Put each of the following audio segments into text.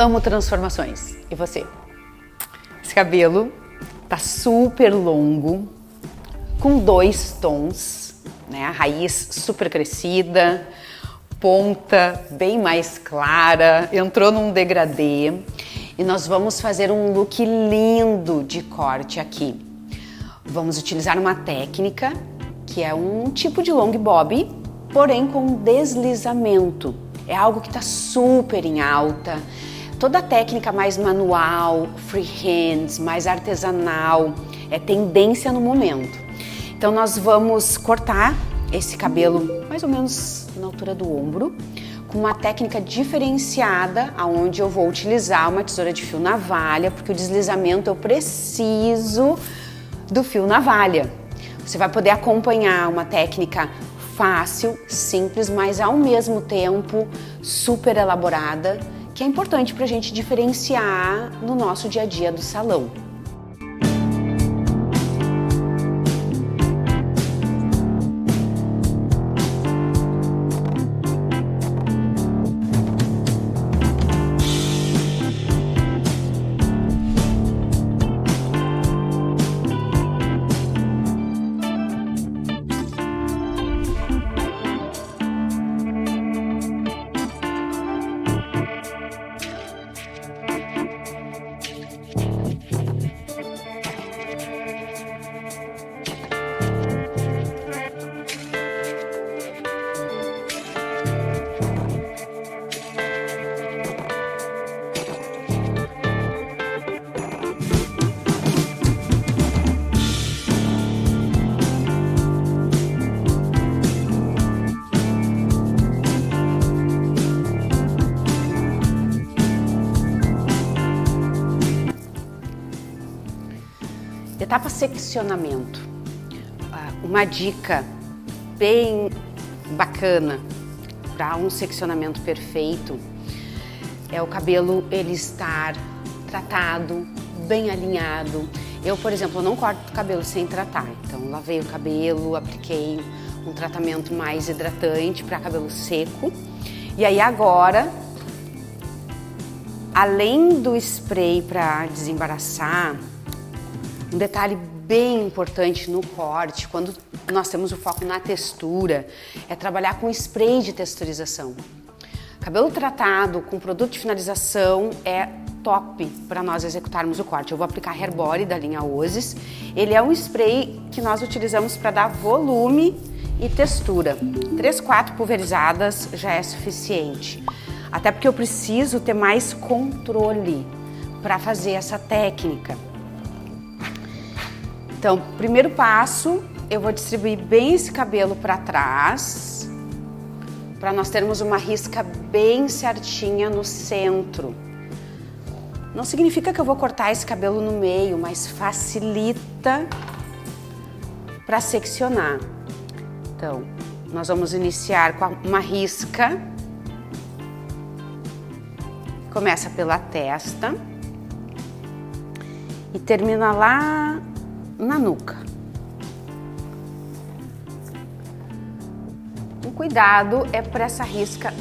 amo transformações. E você? Esse cabelo tá super longo, com 2 tons, né? A raiz super crescida, ponta bem mais clara, entrou num degradê. E nós vamos fazer um look lindo de corte aqui. Vamos utilizar uma técnica que é um tipo de long bob, porém com deslizamento. É algo que está super em alta. Toda a técnica mais manual, freehand, mais artesanal, é tendência no momento. Então nós vamos cortar esse cabelo mais ou menos na altura do ombro, com uma técnica diferenciada, onde eu vou utilizar uma tesoura de fio navalha, porque o deslizamento eu preciso do fio navalha. Você vai poder acompanhar uma técnica fácil, simples, mas ao mesmo tempo super elaborada, que é importante para a gente diferenciar no nosso dia a dia do salão. Etapa seccionamento. Uma dica bem bacana para um seccionamento perfeito é o cabelo ele estar tratado, bem alinhado. Eu, por exemplo, não corto o cabelo sem tratar. Então, lavei o cabelo, apliquei um tratamento mais hidratante para cabelo seco. E aí agora, além do spray para desembaraçar, um detalhe bem importante no corte, quando nós temos o foco na textura, é trabalhar com spray de texturização. Cabelo tratado com produto de finalização é top para nós executarmos o corte. Eu vou aplicar Herbori da linha Ozys. Ele é um spray que nós utilizamos para dar volume e textura. 3, 4 pulverizadas já é suficiente. Até porque eu preciso ter mais controle para fazer essa técnica. Então, primeiro passo, eu vou distribuir bem esse cabelo para trás, para nós termos uma risca bem certinha no centro. Não significa que eu vou cortar esse cabelo no meio, mas facilita para seccionar. Então, nós vamos iniciar com uma risca. Começa pela testa e termina lá na nuca. O cuidado é para essa risca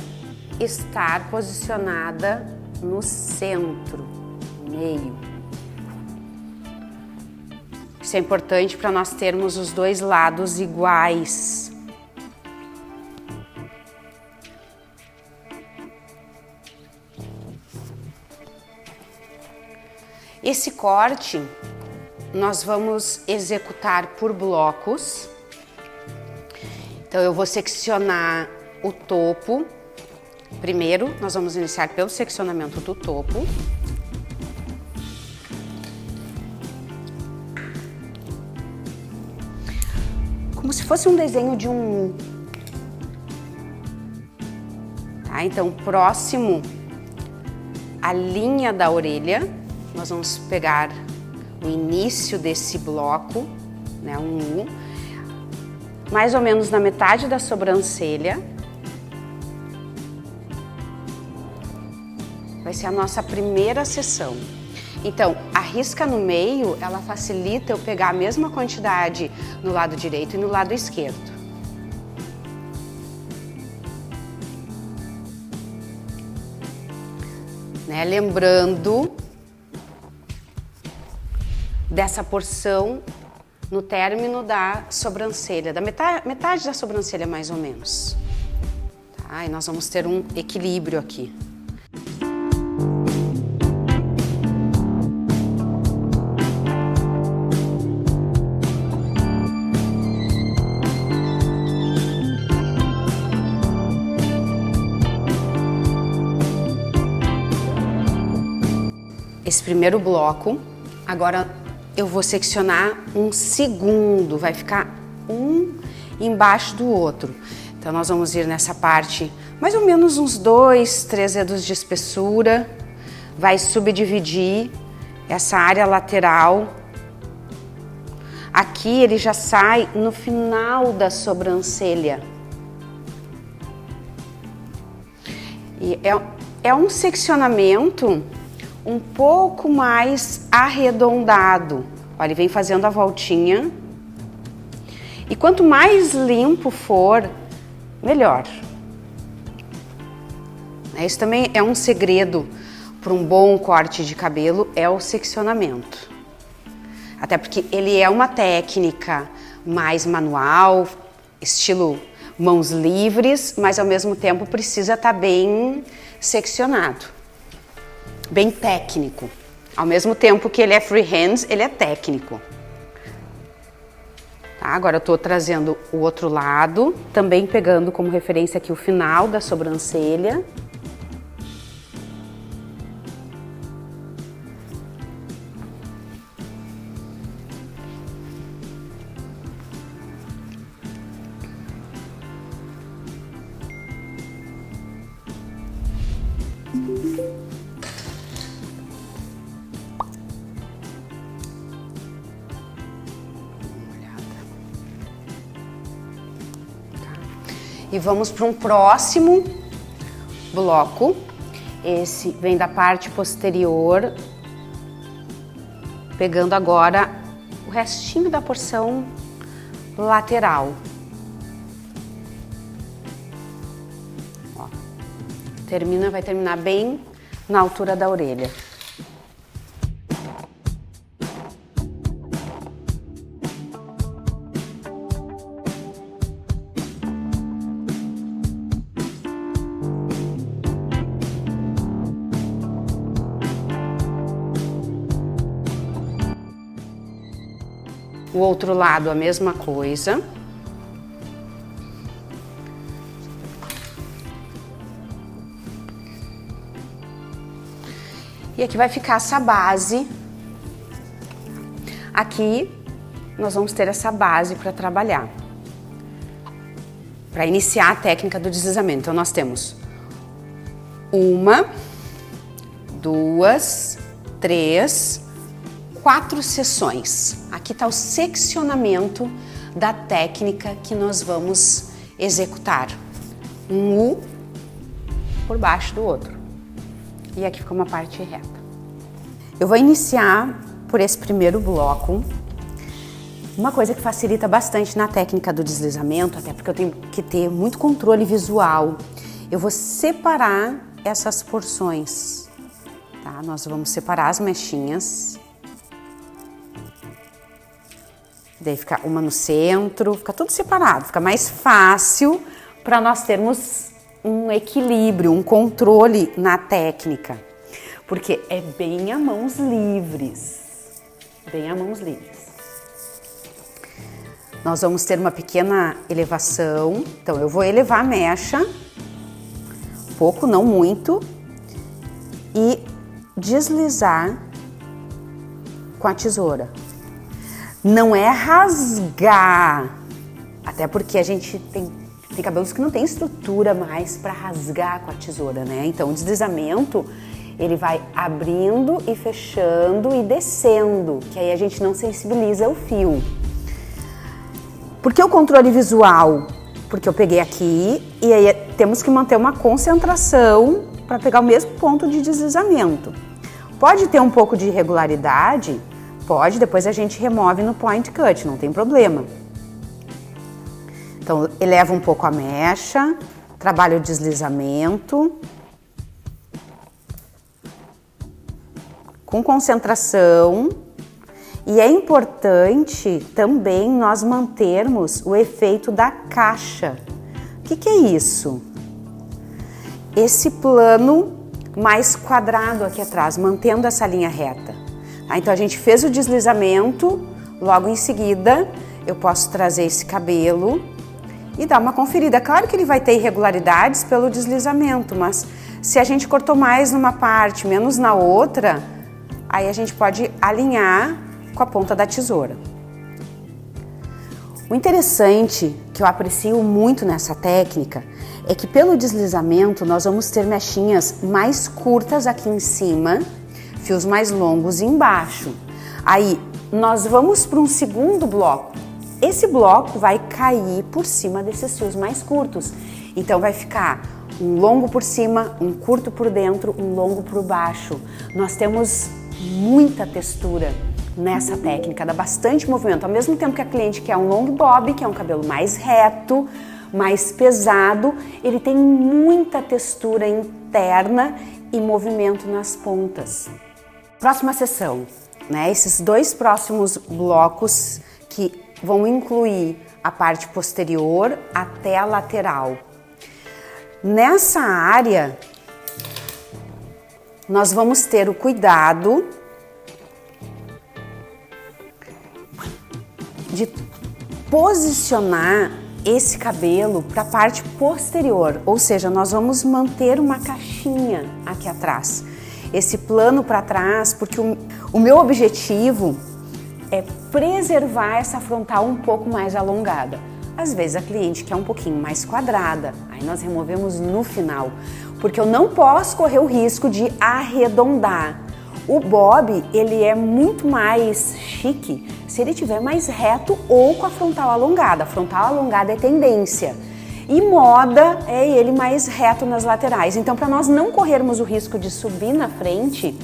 estar posicionada no centro, no meio. Isso é importante para nós termos os 2 lados iguais. Esse corte nós vamos executar por blocos. Então eu vou seccionar o topo. Primeiro, nós vamos iniciar pelo seccionamento do topo. Como se fosse um desenho de um U. Tá? Então, próximo à linha da orelha, nós vamos pegar o início desse bloco, né, um U, mais ou menos na metade da sobrancelha. Vai ser a nossa primeira seção. Então, a risca no meio, ela facilita eu pegar a mesma quantidade no lado direito e no lado esquerdo. né? Lembrando dessa porção no término da sobrancelha, da metade da sobrancelha mais ou menos. Tá? E nós vamos ter um equilíbrio aqui. Esse primeiro bloco, agora eu vou seccionar um segundo, vai ficar um embaixo do outro. Então nós vamos ir nessa parte, mais ou menos uns 2, 3 dedos de espessura, vai subdividir essa área lateral. Aqui ele já sai no final da sobrancelha. E é um seccionamento um pouco mais arredondado. Olha, ele vem fazendo a voltinha. E quanto mais limpo for, melhor. Isso também é um segredo para um bom corte de cabelo, é o seccionamento. Até porque ele é uma técnica mais manual, estilo mãos livres, mas ao mesmo tempo precisa estar bem seccionado. Bem técnico. Ao mesmo tempo que ele é freehand, ele é técnico. Tá, agora eu tô trazendo o outro lado, também pegando como referência aqui o final da sobrancelha. E vamos para um próximo bloco. Esse vem da parte posterior, pegando agora o restinho da porção lateral. Ó, vai terminar bem na altura da orelha. O outro lado a mesma coisa. E aqui vai ficar essa base. Aqui nós vamos ter essa base para trabalhar. Para iniciar a técnica do deslizamento. Então nós temos 1, 2, 3, 4 sessões. Aqui está o seccionamento da técnica que nós vamos executar. Um U por baixo do outro. E aqui fica uma parte reta. Eu vou iniciar por esse primeiro bloco. Uma coisa que facilita bastante na técnica do deslizamento, até porque eu tenho que ter muito controle visual, eu vou separar essas porções. Tá? Nós vamos separar as mechinhas. Daí fica uma no centro, fica tudo separado, fica mais fácil para nós termos um equilíbrio, um controle na técnica, porque é bem a mãos livres, bem a mãos livres. Nós vamos ter uma pequena elevação, então eu vou elevar a mecha, pouco, não muito, e deslizar com a tesoura. Não é rasgar, até porque a gente tem cabelos que não tem estrutura mais para rasgar com a tesoura, né? Então o deslizamento, ele vai abrindo e fechando e descendo, que aí a gente não sensibiliza o fio. Por que o controle visual? Porque eu peguei aqui e aí temos que manter uma concentração para pegar o mesmo ponto de deslizamento. Pode ter um pouco de irregularidade. Pode, depois a gente remove no point cut, não tem problema. Então, eleva um pouco a mecha, trabalha o deslizamento. com concentração. E é importante também nós mantermos o efeito da caixa. O que é isso? Esse plano mais quadrado aqui atrás, mantendo essa linha reta. Tá? Então a gente fez o deslizamento, logo em seguida eu posso trazer esse cabelo e dar uma conferida. Claro que ele vai ter irregularidades pelo deslizamento, mas se a gente cortou mais numa parte, menos na outra, aí a gente pode alinhar com a ponta da tesoura. O interessante, que eu aprecio muito nessa técnica, é que pelo deslizamento nós vamos ter mechinhas mais curtas aqui em cima, fios mais longos embaixo. Aí nós vamos para um segundo bloco. Esse bloco vai cair por cima desses fios mais curtos. Então vai ficar um longo por cima, um curto por dentro, um longo por baixo. Nós temos muita textura nessa técnica, dá bastante movimento. Ao mesmo tempo que a cliente quer um long bob, que é um cabelo mais reto, mais pesado, ele tem muita textura interna e movimento nas pontas. Próxima sessão, né? Esses dois próximos blocos que vão incluir a parte posterior até a lateral. Nessa área, nós vamos ter o cuidado de posicionar esse cabelo para a parte posterior, ou seja, nós vamos manter uma caixinha aqui atrás, esse plano para trás, porque o meu objetivo é preservar essa frontal um pouco mais alongada. Às vezes a cliente quer um pouquinho mais quadrada, aí nós removemos no final, porque eu não posso correr o risco de arredondar. O bob, ele é muito mais chique se ele tiver mais reto ou com a frontal alongada. A frontal alongada é tendência e moda é ele mais reto nas laterais. Então, para nós não corrermos o risco de subir na frente,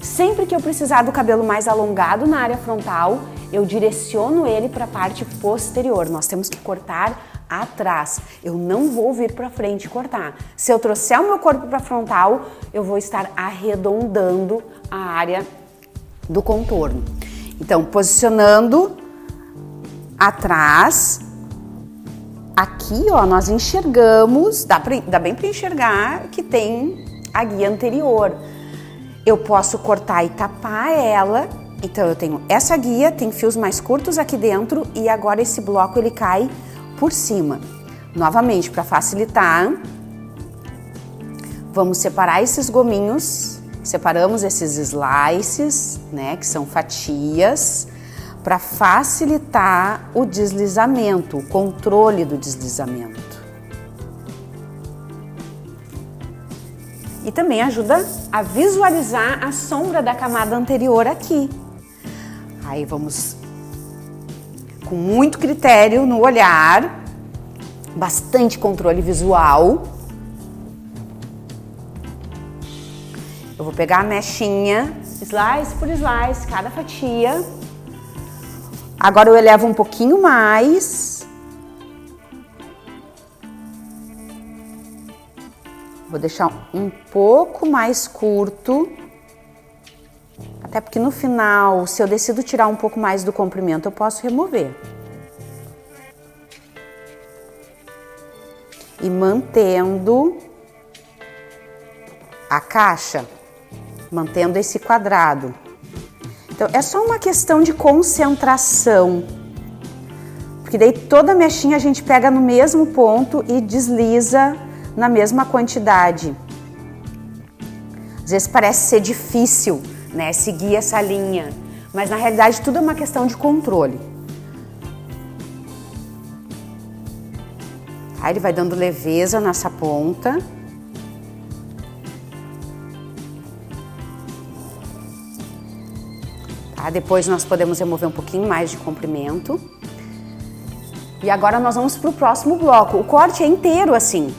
sempre que eu precisar do cabelo mais alongado na área frontal, eu direciono ele para a parte posterior. Nós temos que cortar atrás. Eu não vou vir para frente e cortar. Se eu trouxer o meu corpo para frontal, eu vou estar arredondando a área do contorno. Então, posicionando atrás, aqui, ó, nós enxergamos, dá bem para enxergar que tem a guia anterior. Eu posso cortar e tapar ela. Então, eu tenho essa guia, tem fios mais curtos aqui dentro e agora esse bloco ele cai por cima. Novamente, para facilitar, vamos separar esses gominhos, separamos esses slices, né, que são fatias, para facilitar o deslizamento, o controle do deslizamento. E também ajuda a visualizar a sombra da camada anterior aqui. Aí vamos com muito critério no olhar, bastante controle visual. Eu vou pegar a mechinha, slice por slice, cada fatia. Agora eu elevo um pouquinho mais. Vou deixar um pouco mais curto. Até porque no final, se eu decido tirar um pouco mais do comprimento, eu posso remover. E mantendo a caixa, mantendo esse quadrado. Então, é só uma questão de concentração. Porque daí toda a mechinha a gente pega no mesmo ponto e desliza na mesma quantidade. Às vezes parece ser difícil, né, seguir essa linha, mas na realidade tudo é uma questão de controle. Aí ele vai dando leveza nessa ponta. Tá? Depois nós podemos remover um pouquinho mais de comprimento. E agora nós vamos para o próximo bloco. O corte é inteiro assim.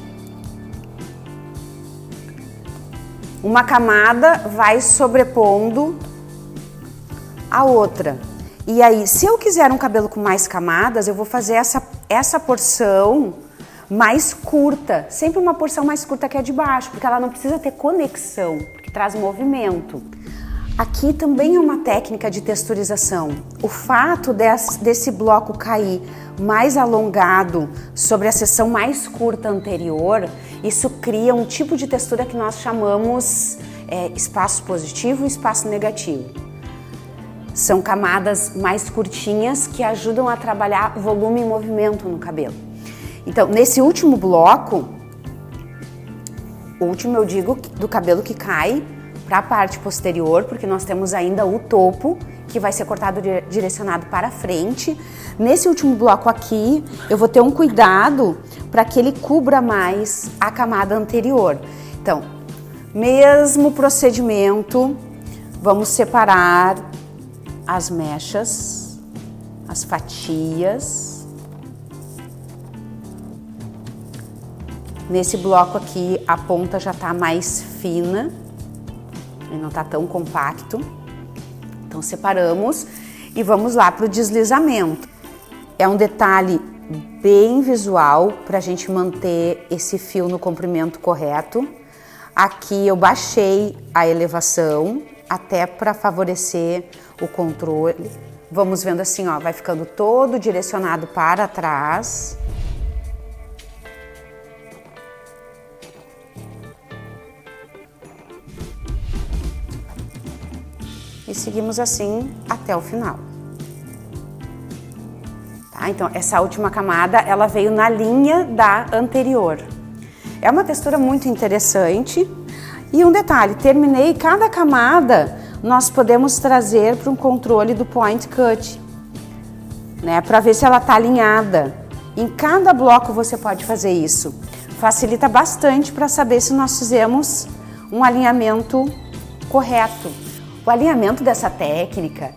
Uma camada vai sobrepondo a outra. E aí, se eu quiser um cabelo com mais camadas, eu vou fazer essa porção mais curta. Sempre uma porção mais curta que a de baixo, porque ela não precisa ter conexão, porque traz movimento. Aqui também é uma técnica de texturização. O fato desse bloco cair mais alongado sobre a seção mais curta anterior, isso cria um tipo de textura que nós chamamos espaço positivo e espaço negativo. São camadas mais curtinhas que ajudam a trabalhar volume e movimento no cabelo. Então, nesse último bloco, último eu digo do cabelo que cai para a parte posterior, porque nós temos ainda o topo, que vai ser cortado direcionado para frente. Nesse último bloco aqui, eu vou ter um cuidado para que ele cubra mais a camada anterior. Então, mesmo procedimento, vamos separar as mechas, as fatias. Nesse bloco aqui, a ponta já está mais fina. Ele não está tão compacto. Então separamos e vamos lá para o deslizamento. É um detalhe bem visual para a gente manter esse fio no comprimento correto. Aqui eu baixei a elevação até para favorecer o controle. Vamos vendo assim, ó, vai ficando todo direcionado para trás. E seguimos assim até o final. Tá? Então, essa última camada, ela veio na linha da anterior. É uma textura muito interessante. E um detalhe, terminei cada camada, nós podemos trazer para um controle do point cut, né? Para ver se ela está alinhada. Em cada bloco você pode fazer isso. Facilita bastante para saber se nós fizemos um alinhamento correto. O alinhamento dessa técnica,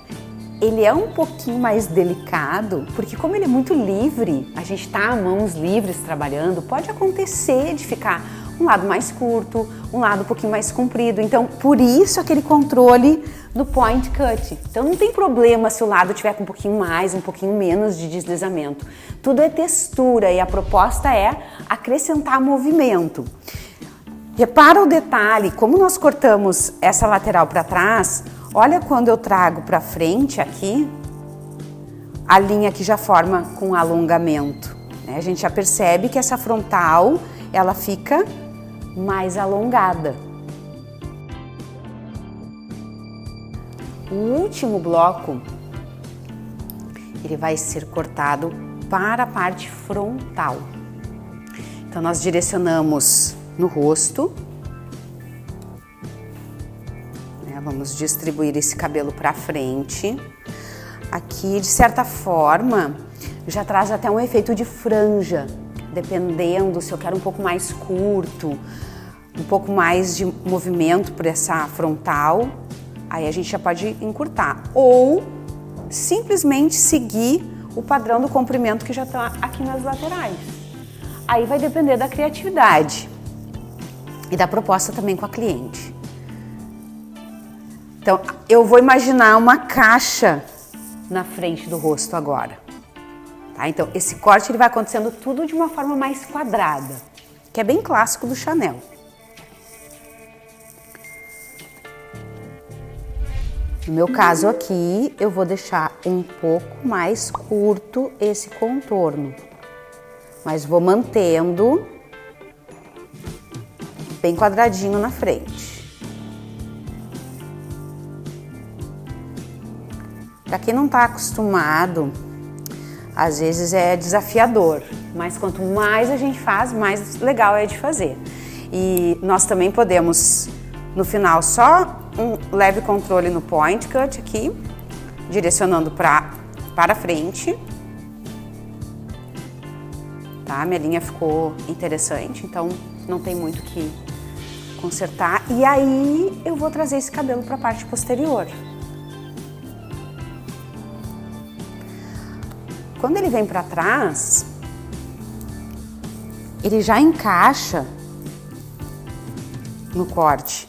ele é um pouquinho mais delicado, porque como ele é muito livre, a gente está a mãos livres trabalhando, pode acontecer de ficar um lado mais curto, um lado um pouquinho mais comprido. Então, por isso aquele controle do point cut. Então, não tem problema se o lado tiver com um pouquinho mais, um pouquinho menos de deslizamento. Tudo é textura e a proposta é acrescentar movimento. Repara o detalhe, como nós cortamos essa lateral para trás, olha quando eu trago para frente aqui, a linha que já forma com alongamento, né? A gente já percebe que essa frontal, ela fica mais alongada. O último bloco, ele vai ser cortado para a parte frontal. Então nós direcionamos no rosto, né? Vamos distribuir esse cabelo para frente. Aqui, de certa forma, já traz até um efeito de franja, dependendo se eu quero um pouco mais curto, um pouco mais de movimento por essa frontal, aí a gente já pode encurtar. Ou simplesmente seguir o padrão do comprimento que já está aqui nas laterais. Aí vai depender da criatividade e da proposta também com a cliente. Então, eu vou imaginar uma caixa na frente do rosto agora. Tá? Então, esse corte ele vai acontecendo tudo de uma forma mais quadrada, que é bem clássico do Chanel. No meu caso aqui, eu vou deixar um pouco mais curto esse contorno, mas vou mantendo bem quadradinho na frente. Para quem não está acostumado, às vezes é desafiador, mas quanto mais a gente faz, mais legal é de fazer. E nós também podemos, no final, só um leve controle no point cut aqui, direcionando para frente. Tá? Minha linha ficou interessante, então não tem muito que consertar. E aí eu vou trazer esse cabelo para a parte posterior. Quando ele vem para trás, ele já encaixa no corte.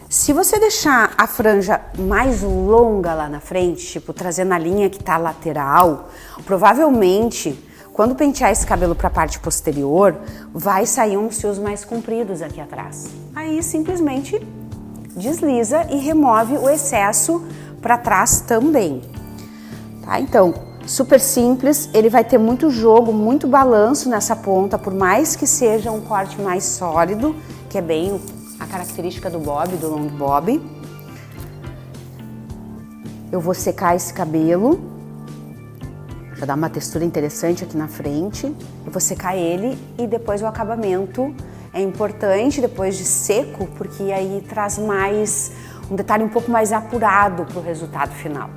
Se você deixar a franja mais longa lá na frente, tipo trazendo a linha que está lateral, provavelmente quando pentear esse cabelo para a parte posterior, vai sair uns fios mais compridos aqui atrás. Aí simplesmente desliza e remove o excesso para trás também. Tá? Então, super simples, ele vai ter muito jogo, muito balanço nessa ponta, por mais que seja um corte mais sólido, que é bem a característica do bob, do long bob. Eu vou secar esse cabelo, já dá uma textura interessante aqui na frente. Eu vou secar ele e depois o acabamento é importante depois de seco, porque aí traz mais um detalhe um pouco mais apurado para o resultado final.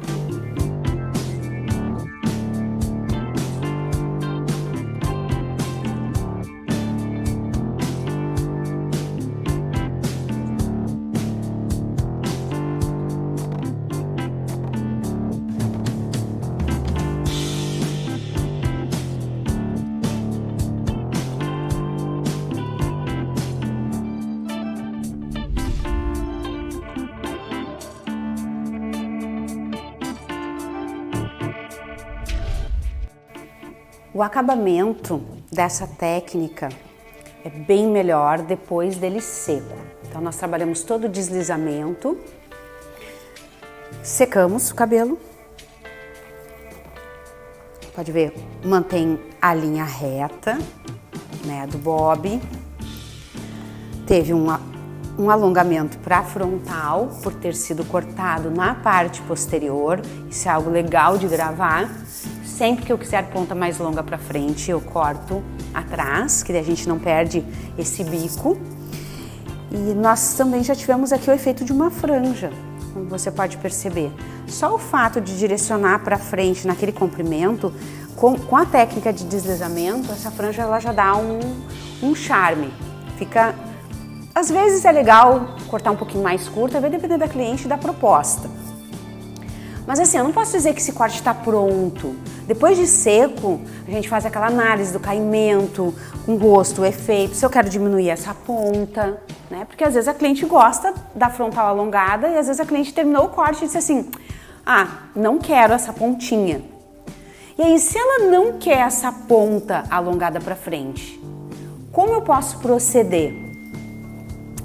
O acabamento dessa técnica é bem melhor depois dele seco. Então nós trabalhamos todo o deslizamento, secamos o cabelo. Pode ver, mantém a linha reta, né, do bob. Teve um alongamento para a frontal por ter sido cortado na parte posterior. Isso é algo legal de gravar. Sempre que eu quiser ponta mais longa para frente, eu corto atrás, que a gente não perde esse bico. E nós também já tivemos aqui o efeito de uma franja, como você pode perceber. Só o fato de direcionar para frente naquele comprimento, com a técnica de deslizamento, essa franja ela já dá um charme. Fica, às vezes é legal cortar um pouquinho mais curta, vai depender da cliente e da proposta. Mas assim, eu não posso dizer que esse corte está pronto. Depois de seco, a gente faz aquela análise do caimento, com gosto, o efeito, se eu quero diminuir essa ponta, né? Porque às vezes a cliente gosta da frontal alongada e às vezes a cliente terminou o corte e disse assim, ah, não quero essa pontinha. E aí, se ela não quer essa ponta alongada para frente, como eu posso proceder?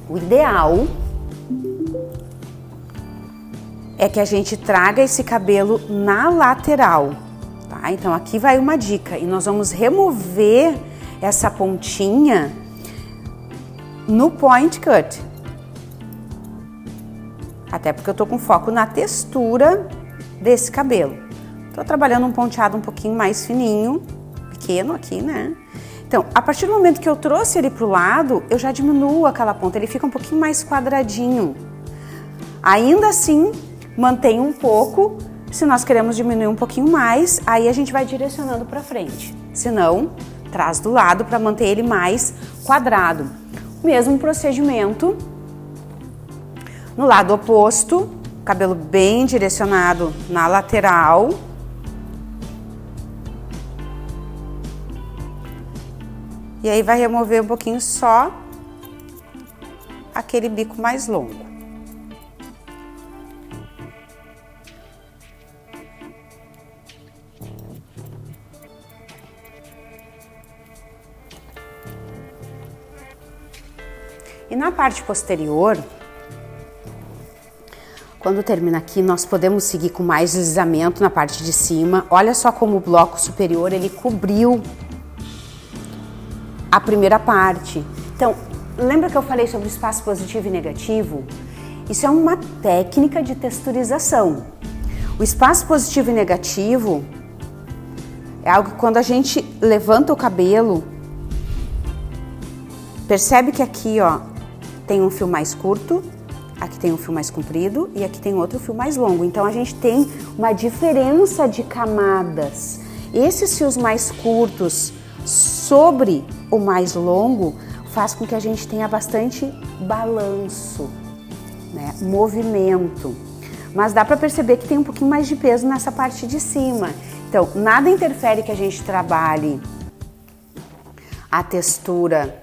O ideal é que a gente traga esse cabelo na lateral, tá? Então aqui vai uma dica, e nós vamos remover essa pontinha no point cut. Até porque eu tô com foco na textura desse cabelo. Tô trabalhando um ponteado um pouquinho mais fininho, pequeno aqui, né? Então, a partir do momento que eu trouxe ele pro lado, eu já diminuo aquela ponta, ele fica um pouquinho mais quadradinho. Ainda assim, mantém um pouco, se nós queremos diminuir um pouquinho mais, aí a gente vai direcionando para frente. Se não, traz do lado para manter ele mais quadrado. Mesmo procedimento no lado oposto, cabelo bem direcionado na lateral. E aí vai remover um pouquinho só aquele bico mais longo. E na parte posterior, quando termina aqui, nós podemos seguir com mais deslizamento na parte de cima. Olha só como o bloco superior, ele cobriu a primeira parte. Então, lembra que eu falei sobre espaço positivo e negativo? Isso é uma técnica de texturização. O espaço positivo e negativo é algo que quando a gente levanta o cabelo, percebe que aqui, ó, tem um fio mais curto, aqui tem um fio mais comprido e aqui tem outro fio mais longo. Então a gente tem uma diferença de camadas. Esses fios mais curtos sobre o mais longo faz com que a gente tenha bastante balanço, né? Movimento. Mas dá para perceber que tem um pouquinho mais de peso nessa parte de cima. Então, nada interfere que a gente trabalhe a textura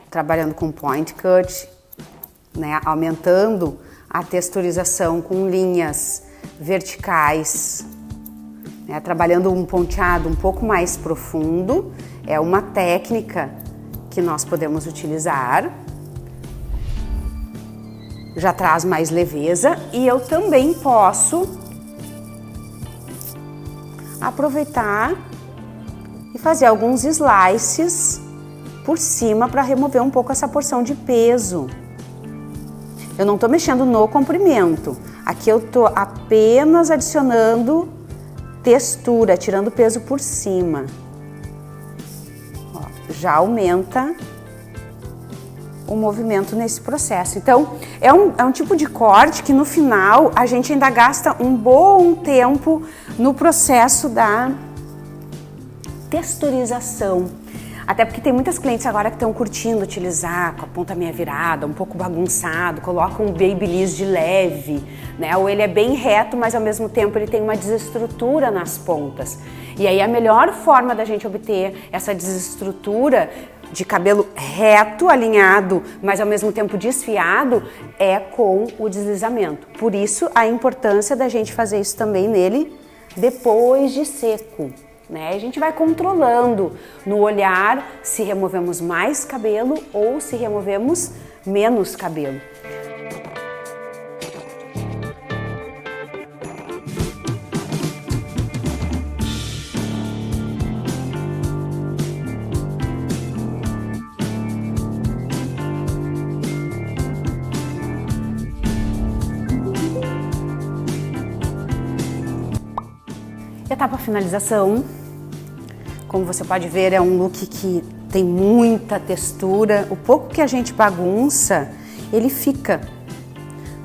trabalhando com point cut, né, aumentando a texturização com linhas verticais, né, trabalhando um ponteado um pouco mais profundo. É uma técnica que nós podemos utilizar. já traz mais leveza, e eu também posso aproveitar e fazer alguns slices por cima para remover um pouco essa porção de peso. Eu não tô mexendo no comprimento, aqui eu tô apenas adicionando textura, tirando peso por cima. Ó, já aumenta o movimento nesse processo. Então, é um tipo de corte que no final a gente ainda gasta um bom tempo no processo da texturização. Até porque tem muitas clientes agora que estão curtindo utilizar com a ponta meia virada, um pouco bagunçado, colocam um babyliss de leve, né? Ou ele é bem reto, mas ao mesmo tempo ele tem uma desestrutura nas pontas. E aí a melhor forma da gente obter essa desestrutura de cabelo reto, alinhado, mas ao mesmo tempo desfiado, é com o deslizamento. Por isso a importância da gente fazer isso também nele depois de seco. Né? A gente vai controlando no olhar se removemos mais cabelo ou se removemos menos cabelo. Etapa finalização. Como você pode ver, é um look que tem muita textura. O pouco que a gente bagunça, ele fica.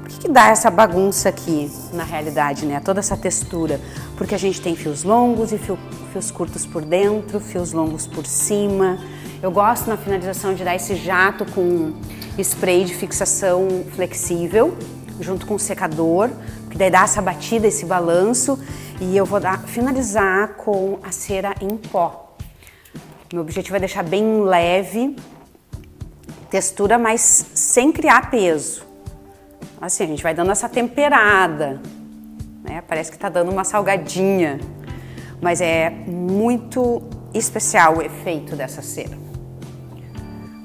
Por que dá essa bagunça aqui, na realidade, né? Toda essa textura. Porque a gente tem fios longos e fios curtos por dentro, fios longos por cima. Eu gosto na finalização de dar esse jato com spray de fixação flexível, junto com o secador, que daí dá essa batida, esse balanço. E eu vou finalizar com a cera em pó. Meu objetivo é deixar bem leve, textura, mas sem criar peso. Assim, a gente vai dando essa temperada, né? Parece que tá dando uma salgadinha, mas é muito especial o efeito dessa cera.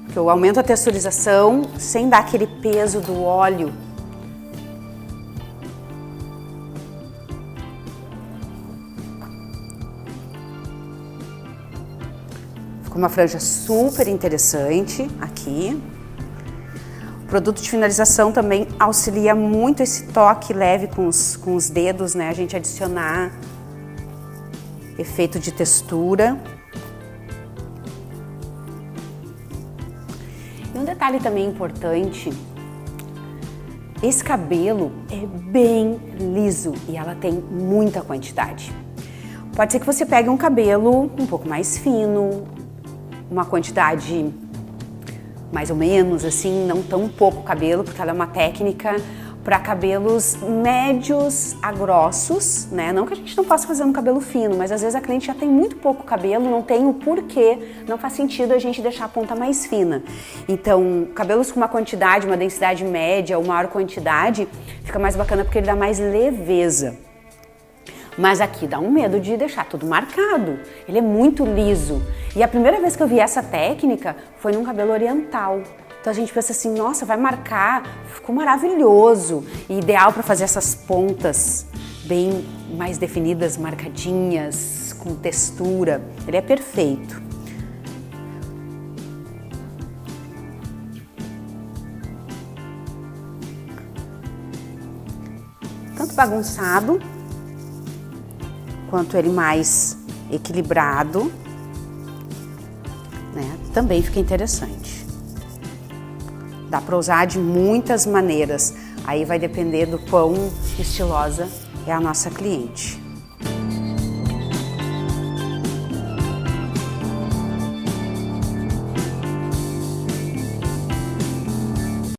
Porque eu aumento a texturização sem dar aquele peso do óleo. Uma franja super interessante aqui. O produto de finalização também auxilia muito esse toque leve com os dedos, né? A gente adicionar efeito de textura. E um detalhe também importante, esse cabelo é bem liso e ela tem muita quantidade. Pode ser que você pegue um cabelo um pouco mais fino, uma quantidade mais ou menos, assim, não tão pouco cabelo, porque ela é uma técnica para cabelos médios a grossos, né? Não que a gente não possa fazer um cabelo fino, mas às vezes a cliente já tem muito pouco cabelo, não tem o porquê, não faz sentido a gente deixar a ponta mais fina. Então, cabelos com uma quantidade, uma densidade média ou maior quantidade, fica mais bacana porque ele dá mais leveza. Mas aqui dá um medo de deixar tudo marcado, ele é muito liso. E a primeira vez que eu vi essa técnica foi num cabelo oriental. Então a gente pensa assim, nossa, vai marcar, ficou maravilhoso. E ideal para fazer essas pontas bem mais definidas, marcadinhas, com textura. Ele é perfeito. Tanto bagunçado, quanto ele mais equilibrado, né? Também fica interessante. Dá para usar de muitas maneiras, aí vai depender do quão estilosa é a nossa cliente.